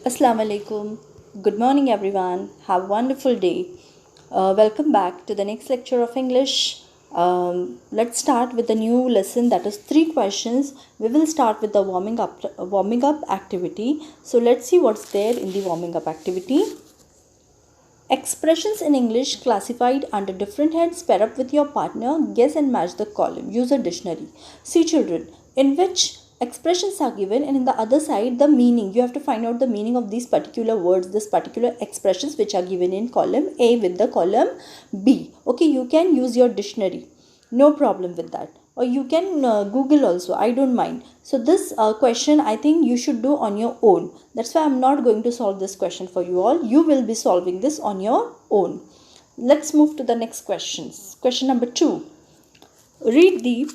Assalamu alaikum. Good morning, everyone. Have a wonderful day. Welcome back to the next lecture of English. Let's start with the new lesson, that is 3 questions. We will start with the warming up activity. So let's see what's there in the warming up activity. Expressions in English classified under different heads. Pair up with your partner. Guess and match the column. Use a dictionary. See, children, in which expressions are given, and in the other side the meaning. You have to find out the meaning of these particular words, this particular expressions which are given in column A with the column B. Okay, you can use your dictionary. No problem with that. Or you can Google also. I don't mind. So this question I think you should do on your own. That's why I'm not going to solve this question for you all. You will be solving this on your own. Let's move to the next questions. Question number 2. Read the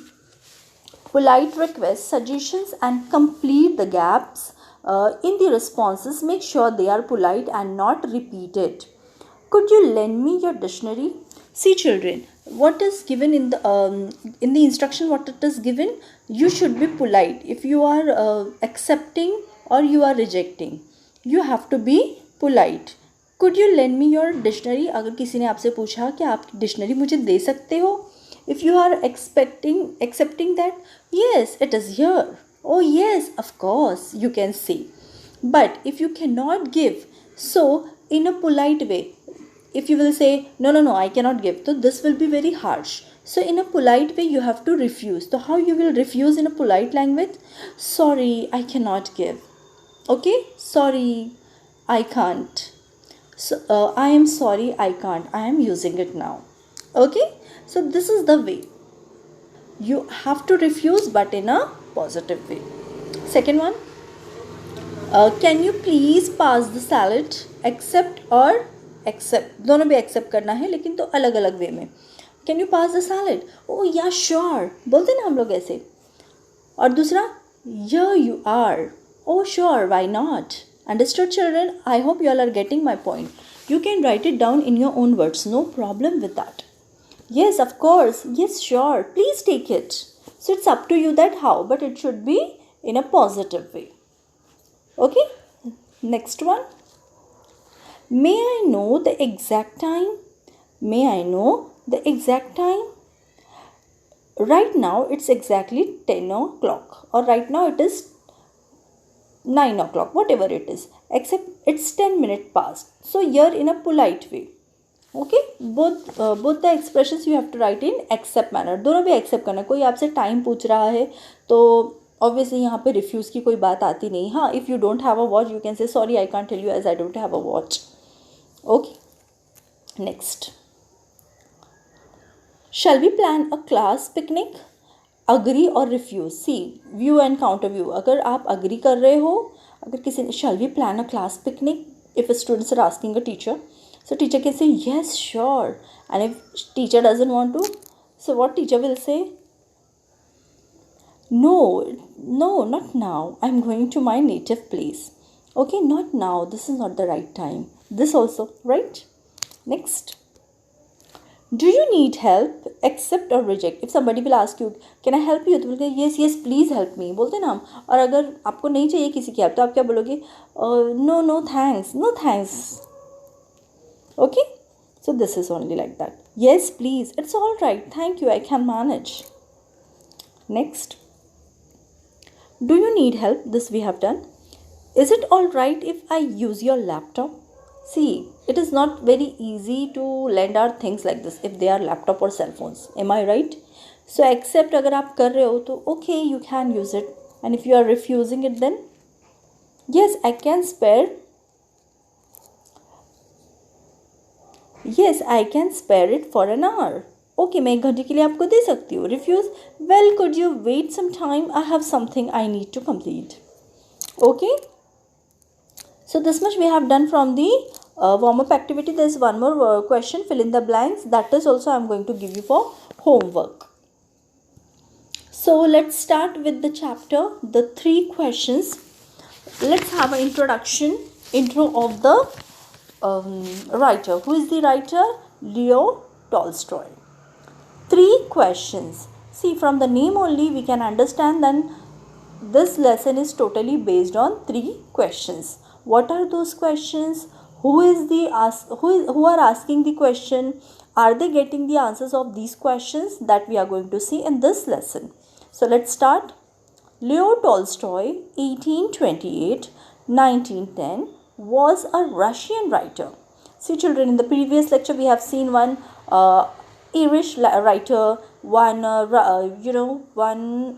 polite requests, suggestions and complete the gaps in the responses. Make sure they are polite and not repeated. Could you lend me your dictionary? See, children, what is given in the instruction, what it is given, you should be polite. If you are accepting or you are rejecting, you have to be polite. Could you lend me your dictionary? अगर किसी ने आपसे पूछा कि आप dictionary मुझे दे सकते हो, if you are accepting that, yes, it is here. Oh yes, of course, you can say. But if you cannot give, so in a polite way, if you will say no, I cannot give, so this will be very harsh. So in a polite way you have to refuse. So how you will refuse in a polite language? Sorry, I cannot give. Okay, sorry, I can't. So I am sorry, I can't, I am using it now. Okay, so this is the way you have to refuse, but in a positive way. Second one, can you please pass the salad? Accept or accept, दोनों भी accept करना है, लेकिन तो अलग अलग वे में. Can you pass the salad? Oh yeah, sure, बोलते ना हम लोग ऐसे. और दूसरा, here you are. Oh sure, why not? Understood, children? I hope you all are getting my point. You can write it down in your own words, no problem with that. Yes, of course. Yes, sure. Please take it. So it's up to you that how, but it should be in a positive way. Okay? Next one. May I know the exact time? May I know the exact time? Right now it's exactly 10 o'clock, or right now it is 9 o'clock, whatever it is, except it's 10 minutes past. So here in a polite way. Okay, both the expressions you have to write in accept manner. दोनों भी accept करना. कोई आपसे time पूछ रहा है तो obviously यहाँ पे रिफ्यूज़ की कोई बात आती नहीं. हाँ, if you don't have a watch you can say sorry I can't tell you as I don't have a watch. Okay, next. Shall we plan a class picnic? Agree or refuse. See, view and counter view. अगर आप agree कर रहे हो, अगर किसी ने shall we plan a class picnic, if students are asking a teacher, so teacher can say yes, sure. And if teacher doesn't want to, so what teacher will say? No, not now, I'm going to my native place. Okay, not now, this is not the right time. This also, right? Next. Do you need help? Accept or reject. If somebody will ask you, can I help you, तो बोलोगे yes please help me, बोलते ना हम. और अगर आपको नहीं चाहिए किसी की हेल्प तो आप क्या बोलोगे? No thanks. Okay, so this is only like that. Yes please, it's all right, thank you, I can manage. Next. Do you need help? This we have done. Is it all right if I use your laptop? See, it is not very easy to lend our things like this if they are laptop or cell phones. Am I right? So accept अगर आप कर रहे हो तो okay, you can use it. And if you are refusing it, then yes, I can spare. Yes, I can spare it for an hour. Okay, मैं 1 घंटे के लिए आपको दे सकती हूँ. Refuse. Well, could you wait some time? I have something I need to complete. Okay. So this much we have done from the warm-up activity. There is one more question. Fill in the blanks. That is also I am going to give you for homework. So let's start with the chapter, the 3 questions. Let's have an intro of the writer. Who is the writer? Leo Tolstoy. 3 questions. See, from the name only we can understand that this lesson is totally based on 3 questions. What are those questions? Who are asking the question? Are they getting the answers of these questions? That we are going to see in this lesson. So let's start. Leo Tolstoy, 1828-1910, was a Russian writer. See children, in the previous lecture we have seen one Irish writer, one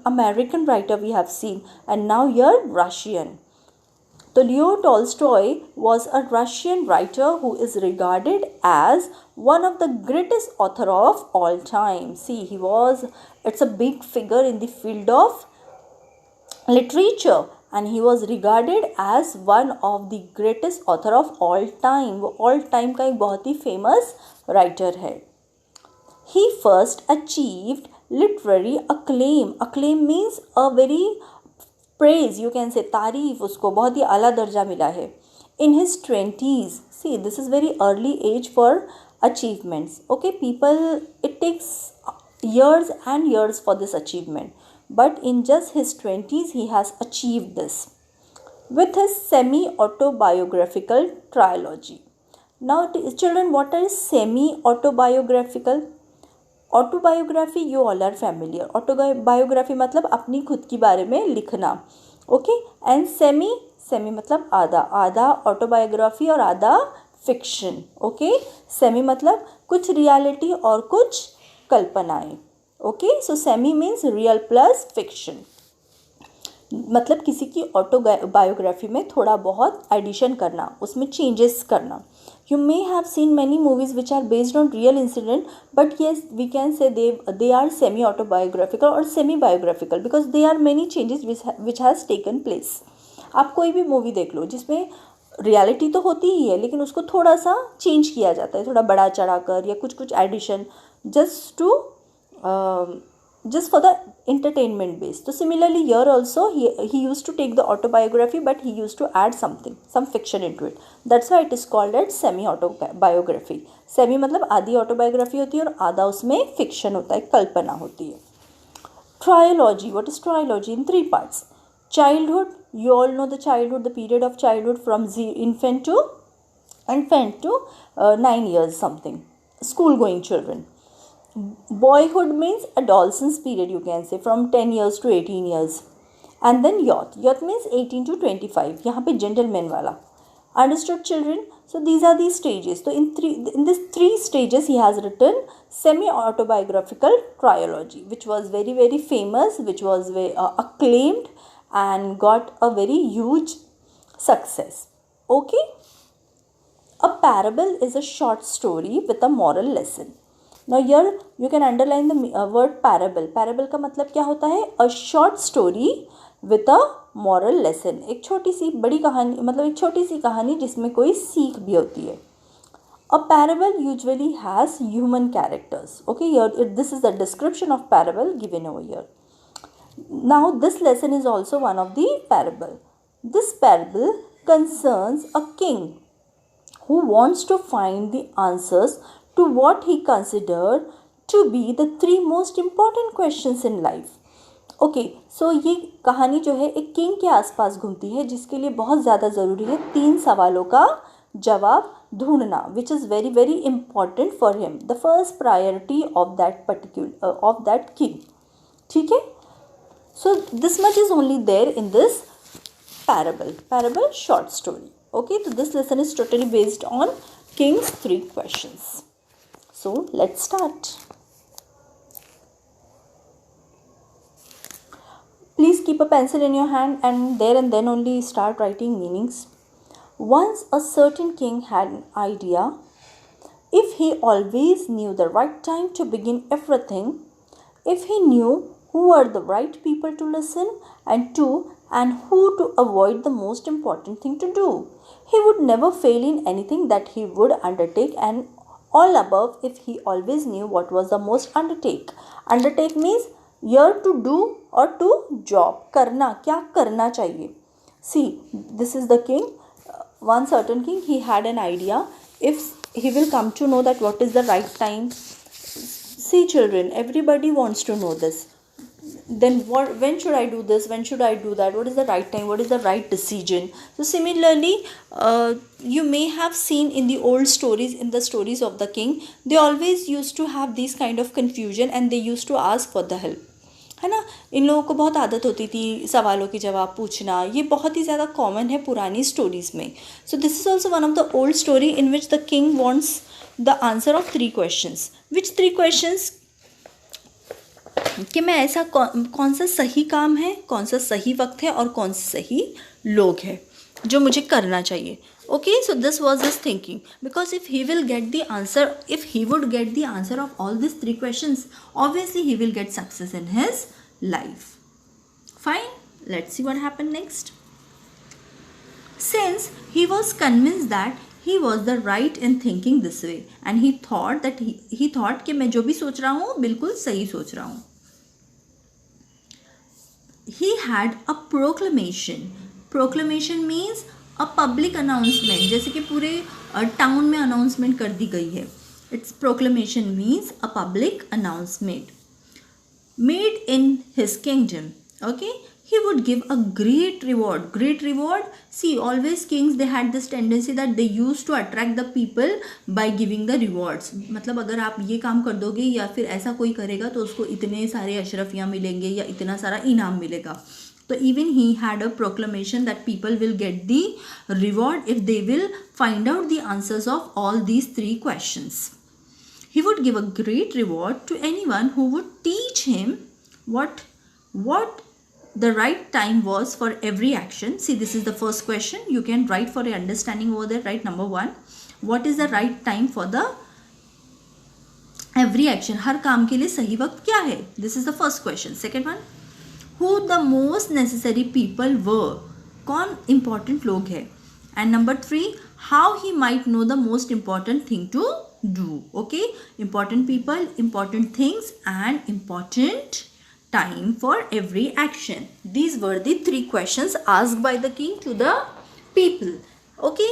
American writer we have seen, and now here Russian. So Leo Tolstoy was a Russian writer who is regarded as one of the greatest author of all time. See, it's a big figure in the field of literature, and he was regarded as one of the greatest author of all time. वो all time का एक बहुत ही famous writer है. He first achieved literary acclaim. Acclaim means a very praise, you can say तारीफ, उसको बहुत ही आला दर्जा मिला है. In his 20s, see this is very early age for achievements. Okay, people, it takes years and years for this achievement, but in just his 20s he has achieved this with his semi-autobiographical trilogy. Now children, what is semi-autobiographical? Autobiography you all are familiar. Autobiography मतलब अपनी खुद की बारे में लिखना. Okay, and semi मतलब आधा autobiography और आधा फिक्शन. ओके, सेमी मतलब कुछ रियलिटी और कुछ कल्पनाएं. Okay, so semi means real plus fiction. मतलब किसी की ऑटोबायोग्राफी में थोड़ा बहुत एडिशन करना, उसमें चेंजेस करना. You may have seen many movies which are based on real incident, but yes, we can say they are semi-autobiographical or semi-biographical because there are many changes which has taken place. आप कोई भी movie देख लो जिसमें reality तो होती ही है, लेकिन उसको थोड़ा सा चेंज किया जाता है, थोड़ा बड़ा चढ़ा कर या कुछ addition, just for the entertainment base. So similarly here also he used to take the autobiography, but he used to add some fiction into it. That's why it is called as semi autobiography. Semi मतलब आधी autobiography होती है और आधा उसमें fiction होता है, कल्पना होती है. Trilogy. What is trilogy? In 3 parts. Childhood, you all know the childhood, the period of childhood from infant to 9 years something, school going children. Boyhood means adolescence period, you can say, from 10 years to 18 years. And then youth means 18 to 25. यहाँ पे gentleman वाला. Understood children? So these are the stages. So in these 3 stages he has written semi-autobiographical trilogy, which was very very famous, which was very acclaimed and got a very huge success. Okay? A parable is a short story with a moral lesson. Now here you can underline the word parable. Parable का मतलब क्या होता है? A short story with a moral lesson. एक छोटी सी बड़ी कहानी, मतलब एक छोटी सी कहानी जिसमें कोई सीख भी होती है. A parable usually has human characters. Okay, here this is the description of parable given over here. Now this lesson is also one of the parable. This parable concerns a king who wants to find the answers to what he considered to be the 3 most important questions in life. Okay, so ये कहानी जो है एक king के आसपास घूमती है, जिसके लिए बहुत ज़्यादा ज़रूरी है 3 सवालों का जवाब ढूंढना, which is very very important for him, the first priority of that king. ठीक है? So this much is only there in this parable short story. Okay, so this lesson is totally based on King's 3 questions. So let's start. Please keep a pencil in your hand and then only start writing meanings. Once a certain king had an idea. If he always knew the right time to begin everything, if he knew who were the right people to listen and who to avoid the most important thing to do, he would never fail in anything that he would undertake, and all above if he always knew what was the most undertake. Undertake means here to do or to job. करना, क्या करना चाहिए. See, this is the king. One certain king, he had an idea. If he will come to know that what is the right time. See children, everybody wants to know this. then when should I do this, when should I do that, what is the right time, what is the right decision. So similarly, you may have seen in the old stories, in the stories of the king, they always used to have this kind of confusion and they used to ask for the help, है ना. इन लोगों को बहुत आदत होती थी सवालों की जवाब पूछना, ये बहुत ही ज़्यादा कॉमन है पुरानी स्टोरीज़ में. So this is also one of the old story in which the king wants the answer of 3 questions. Which 3 questions, कि मैं ऐसा कौन सा सही काम है, कौन सा सही वक्त है और कौन से सही लोग हैं जो मुझे करना चाहिए. Okay, so this was his thinking, because if he will get the answer, if he would get the answer of all these 3 questions, obviously he will get success in his life. Fine, let's see what happened next. Since he was convinced that he was the right in thinking this way, and he thought that he thought कि मैं जो भी सोच रहा हूँ बिल्कुल सही सोच रहा हूँ. He had a proclamation. Proclamation means a public announcement, जैसे कि पूरे टाउन में अनाउंसमेंट कर दी गई है. Its proclamation means a public announcement made in his kingdom. Okay, he would give a great reward. Great reward, see, always kings, they had this tendency that they used to attract the people by giving the rewards. मतलब अगर आप ये काम कर दोगे या फिर ऐसा कोई करेगा तो उसको इतने सारे अशरफियाँ मिलेंगे या इतना सारा इनाम मिलेगा. So even he had a proclamation that people will get the reward if they will find out the answers of all these 3 questions. He would give a great reward to anyone who would teach him what the right time was for every action. See, this is the first question. You can write for your understanding over there. Right, number 1. What is the right time for the every action? हर काम के लिए सही वक्त क्या है? This is the first question. Second one. Who the most necessary people were? कौन important लोग हैं? And number 3, how he might know the most important thing to do. Okay, important people, important things, and important time for every action. These were the 3 questions asked by the king to the people. Okay,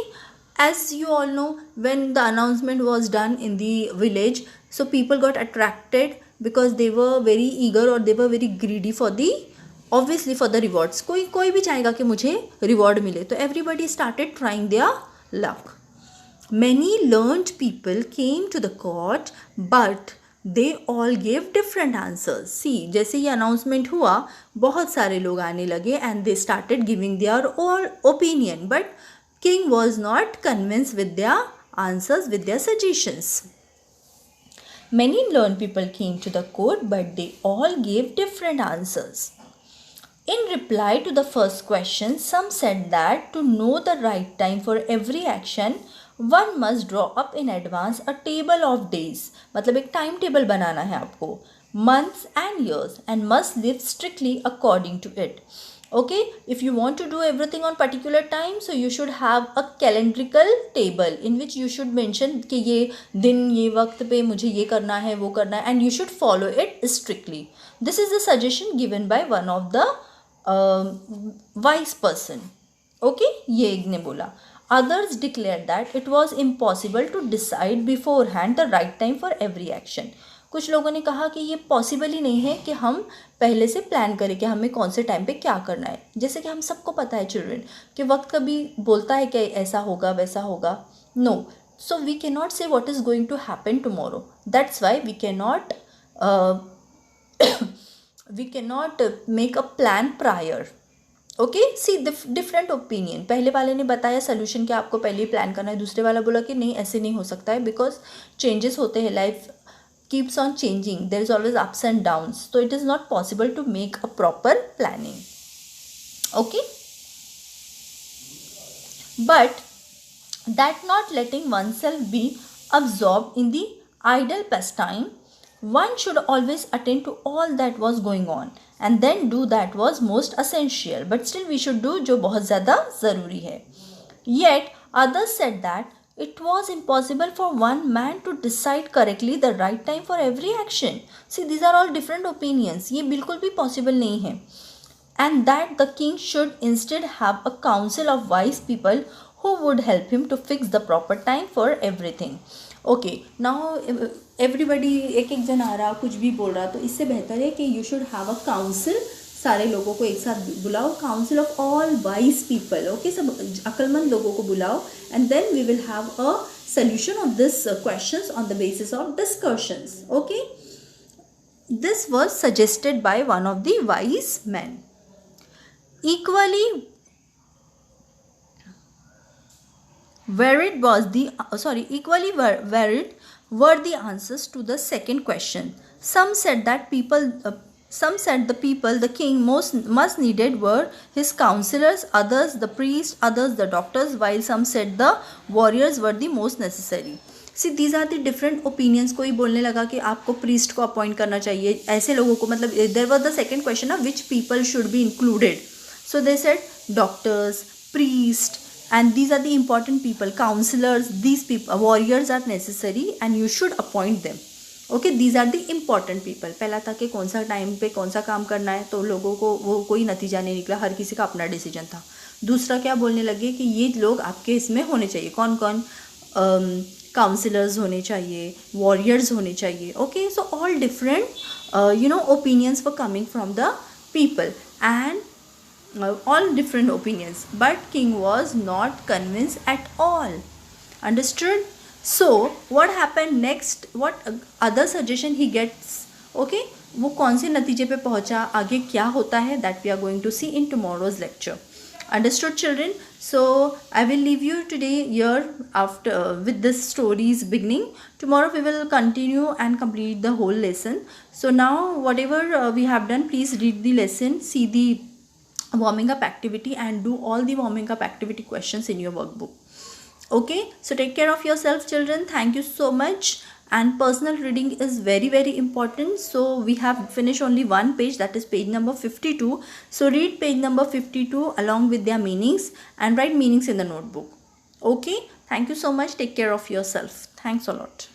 as you all know, when the announcement was done in the village, so people got attracted because they were very eager or they were very greedy for the obviously for the rewards. कोई भी चाहेगा कि मुझे reward मिले, तो everybody started trying their luck. Many learned people came to the court, but they all gave different answers. See, जैसे ये announcement हुआ, बहुत सारे लोग आने लगे and they started giving their own opinion, but king was not convinced with their answers, with their suggestions. Many learned people came to the court, but they all gave different answers. In reply to the first question, some said that to know the right time for every action, one must draw up in advance a table of days. मतलब एक time table बनाना है आपको, months and years, and must live strictly according to it. Okay, if you want to do everything on particular time, so you should have a calendrical table in which you should mention कि ये दिन ये वक्त पे मुझे ये करना है वो करना है, and you should follow it strictly. This is the suggestion given by one of the wise person. Okay, ये एक ने बोला. Others declared that it was impossible to decide beforehand the right time for every action. कुछ लोगों ने कहा कि ये पॉसिबल ही नहीं है कि हम पहले से प्लान करें कि हमें कौन से टाइम पे क्या करना है. जैसे कि हम सबको पता है चिल्ड्रन कि वक्त कभी बोलता है कि ऐसा होगा वैसा होगा. No, so we can not say what is going to happen tomorrow. That's why we can not we cannot make a plan prior. Okay, see different opinion. पहले वाले ने बताया solution कि आपको पहले ही plan करना है, दूसरे वाला बोला कि नहीं ऐसे नहीं हो सकता है because changes होते हैं, life keeps on changing, there is always ups and downs, so it is not possible to make a proper planning. Okay, but that not letting oneself be absorbed in the idle pastime, one should always attend to all that was going on and then do that was most essential, but still we should do जो बहुत ज़्यादा ज़रूरी है. Yet others said that it was impossible for one man to decide correctly the right time for every action. See, these are all different opinions. ये बिल्कुल भी possible नहीं है. And that the king should instead have a council of wise people who would help him to fix the proper time for everything. Okay now everybody एक एक जन आ रहा कुछ भी बोल रहा, तो इससे बेहतर है कि you should have a council, सारे लोगों को एक साथ बुलाओ, council of all wise people, okay, सब अक्लमंद लोगों को बुलाओ, and then we will have a solution of this questions on the basis of discussions. Okay, this was suggested by one of the wise men. Equally varied was the equally varied were the answers to the second question. Some said that the people the king most needed were his counselors, others the priests, others the doctors, while some said the warriors were the most necessary. See, these are the different opinions. कोई बोलने लगा कि आपको priest को appoint करना चाहिए, ऐसे लोगों को, मतलब there was the second question of which people should be included. So they said doctors, priest, and these are the important people, counselors, these people, warriors are necessary and you should appoint them. Okay, these are the important people. पहला था कि कौन सा time पे कौन सा काम करना है, तो लोगों को वो कोई नतीजा नहीं निकला, हर किसी का अपना डिसीजन था. दूसरा क्या बोलने लगे कि ये लोग आपके इसमें होने चाहिए, कौन कौन, काउंसलर्स होने चाहिए, वॉरियर्स होने चाहिए. Okay, so all different opinions were coming from the people and all different opinions, but king was not convinced at all. Understood? So what happened next, what other suggestion he gets, okay, वो कौन से नतीजे पे पहुंचा, आगे क्या होता है, that we are going to see in tomorrow's lecture. Understood, children? So I will leave you today here after with this story's beginning. Tomorrow we will continue and complete the whole lesson. So now whatever we have done, please read the lesson, see the warming up activity and do all the warming up activity questions in your workbook. Okay, so take care of yourself, children. Thank you so much. And personal reading is very very important. So we have finished only one page, that is page number 52. So read page number 52 along with their meanings and write meanings in the notebook. Okay, thank you so much. Take care of yourself. Thanks a lot.